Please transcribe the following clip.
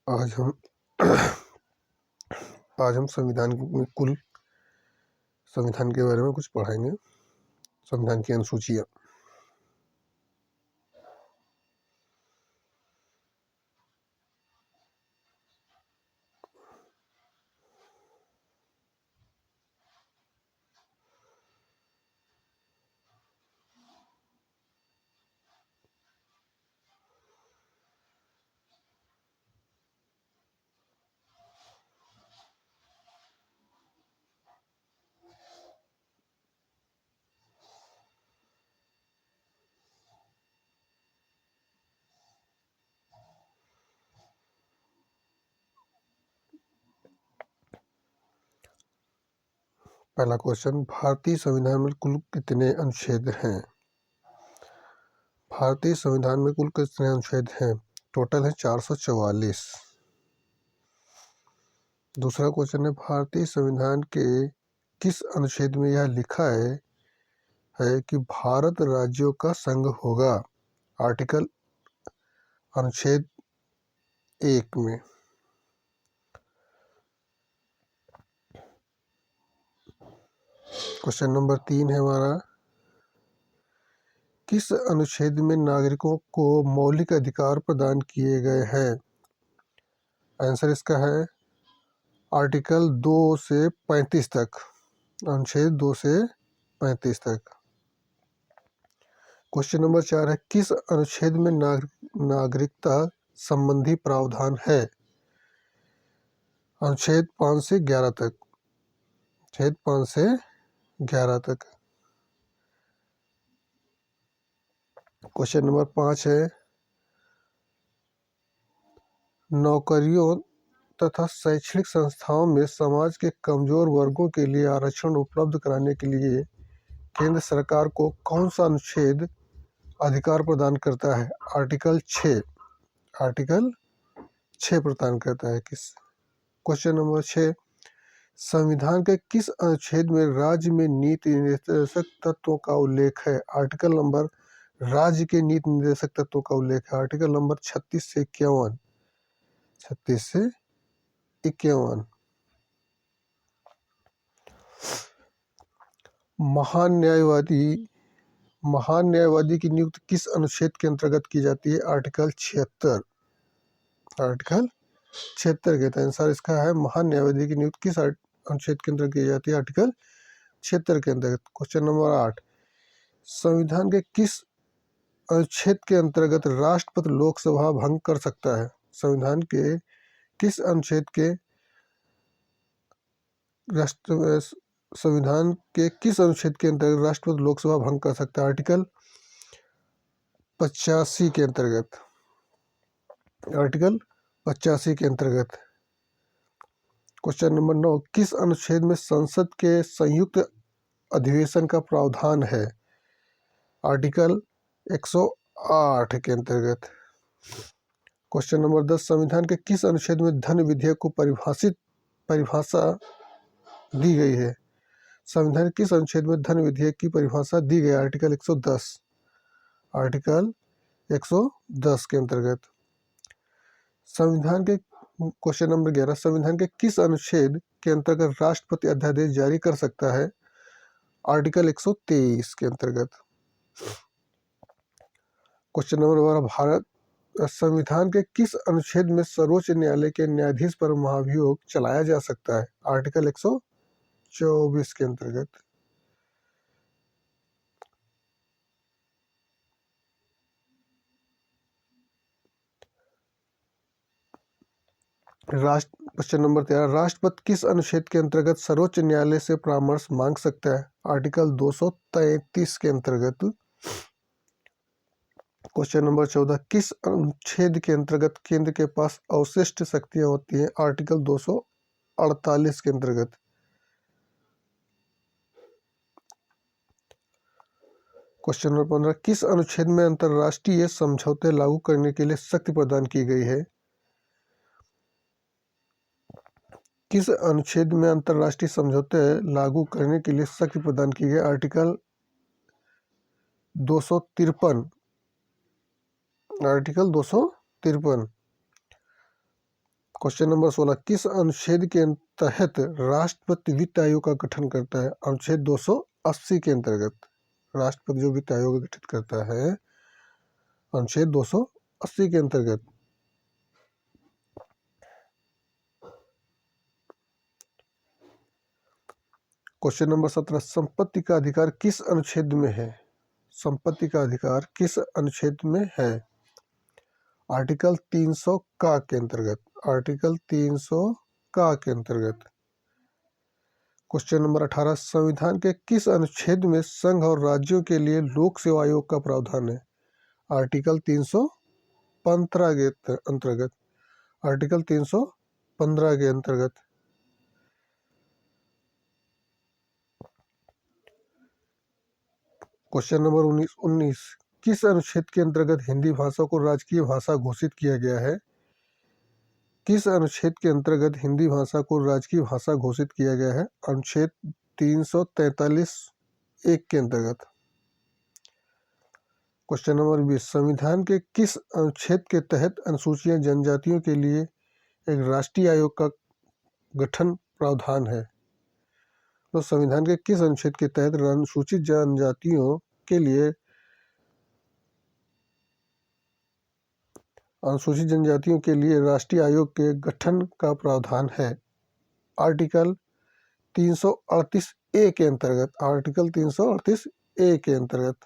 आज हम आज हम संविधान के बारे में कुछ पढ़ाएंगे। संविधान की अनुसूचियाँ। पहला क्वेश्चन, भारतीय संविधान में कुल कितने अनुच्छेद हैं? भारतीय संविधान में कुल कितने अनुच्छेद हैं? टोटल है 444। दूसरा क्वेश्चन है, भारतीय संविधान के किस अनुच्छेद में यह लिखा है कि भारत राज्यों का संघ होगा? आर्टिकल अनुच्छेद 1 में। क्वेश्चन नंबर 3 है हमारा, किस अनुच्छेद में नागरिकों को मौलिक अधिकार प्रदान किए गए हैं? आंसर इसका है आर्टिकल 2 से 35 तक। अनुच्छेद 2 से 35 तक। क्वेश्चन नंबर 4 है, किस अनुच्छेद में नागरिकता संबंधी प्रावधान है? अनुच्छेद 5 से 11 तक। अनुच्छेद 5 से 11 तक। क्वेश्चन नंबर 5 है, नौकरियों तथा शैक्षणिक संस्थाओं में समाज के कमजोर वर्गों के लिए आरक्षण उपलब्ध कराने के लिए केंद्र सरकार को कौन सा अनुच्छेद अधिकार प्रदान करता है? आर्टिकल 6। आर्टिकल 6 प्रदान करता है। क्वेश्चन नंबर 6, संविधान के किस अनुच्छेद में राज्य में नीति निर्देशक तत्वों का उल्लेख है? आर्टिकल नंबर राज्य के नीति निर्देशक तत्वों का उल्लेख है। आर्टिकल नंबर 36 से 51। 36 से 51। महान न्यायवादी की नियुक्ति किस अनुच्छेद के अंतर्गत की जाती है? आर्टिकल 76। आर्टिकल 76 के अनुसार इसका है, महान न्यायवादी की नियुक्ति किस अनुच्छेद के अंतर्गत की जाती है? आर्टिकल 76 के अंतर्गत। क्वेश्चन नंबर 8, संविधान के किस अनुच्छेद के अंतर्गत राष्ट्रपति लोकसभा भंग कर सकता है? संविधान के किस अनुच्छेद के संविधान के किस अनुच्छेद के अंतर्गत राष्ट्रपति लोकसभा भंग कर सकता है? आर्टिकल 85 के अंतर्गत। आर्टिकल 85 के अंतर्गत। क्वेश्चन नंबर 9, किस अनुच्छेद में संसद के संयुक्त अधिवेशन का प्रावधान है? आर्टिकल 108 के अंतर्गत। क्वेश्चन नंबर 10, संविधान के किस अनुच्छेद में धन विधेयक को परिभाषा दी गई है? संविधान किस अनुच्छेद में धन विधेयक की परिभाषा दी गई? आर्टिकल 110। आर्टिकल 110 के अंतर्गत। संविधान के क्वेश्चन नंबर 11, संविधान के किस अनुच्छेद के अंतर्गत राष्ट्रपति अध्यादेश जारी कर सकता है? आर्टिकल 123 के अंतर्गत। क्वेश्चन नंबर 12, संविधान के किस अनुच्छेद में सर्वोच्च न्यायालय के न्यायाधीश पर महाभियोग चलाया जा सकता है? आर्टिकल 124 के अंतर्गत। क्वेश्चन नंबर 13, राष्ट्रपति किस अनुच्छेद के अंतर्गत सर्वोच्च न्यायालय से परामर्श मांग सकता है? आर्टिकल 233 के अंतर्गत। क्वेश्चन नंबर 14, किस अनुच्छेद के अंतर्गत केंद्र के पास अवशिष्ट शक्तियां होती हैं? आर्टिकल 248 के अंतर्गत। क्वेश्चन नंबर 15, किस अनुच्छेद में अंतर्राष्ट्रीय समझौते लागू करने के लिए शक्ति प्रदान की गई है? किस अनुच्छेद में अंतर्राष्ट्रीय समझौते लागू करने के लिए शक्ति प्रदान की गई? आर्टिकल 253। आर्टिकल 253। क्वेश्चन नंबर 16, किस अनुच्छेद के तहत राष्ट्रपति वित्त आयोग का गठन करता है? अनुच्छेद 280 के अंतर्गत राष्ट्रपति जो वित्त आयोग गठित करता है, अनुच्छेद 280 के अंतर्गत। क्वेश्चन नंबर 17, संपत्ति का अधिकार किस अनुच्छेद में है? संपत्ति का अधिकार किस अनुच्छेद में है? आर्टिकल 300 का के अंतर्गत। आर्टिकल 300 का के अंतर्गत। क्वेश्चन नंबर 18, संविधान के किस अनुच्छेद में संघ और राज्यों के लिए लोक सेवा आयोग का प्रावधान है? आर्टिकल 315 के अंतर्गत। आर्टिकल 315 के अंतर्गत। क्वेश्चन नंबर 19, किस अनुच्छेद के अंतर्गत हिंदी भाषा को राजकीय भाषा घोषित किया गया है? किस अनुच्छेद के अंतर्गत हिंदी भाषा को राजकीय भाषा घोषित किया गया है? अनुच्छेद 343(1) के अंतर्गत। क्वेश्चन नंबर 20, संविधान के किस अनुच्छेद के तहत अनुसूचित जनजातियों के लिए एक राष्ट्रीय आयोग का गठन प्रावधान है? तो संविधान के किस अनुच्छेद के तहत अनुसूचित जनजातियों के लिए राष्ट्रीय आयोग के गठन का प्रावधान है? आर्टिकल 338(a) के अंतर्गत। आर्टिकल 338(a) के अंतर्गत।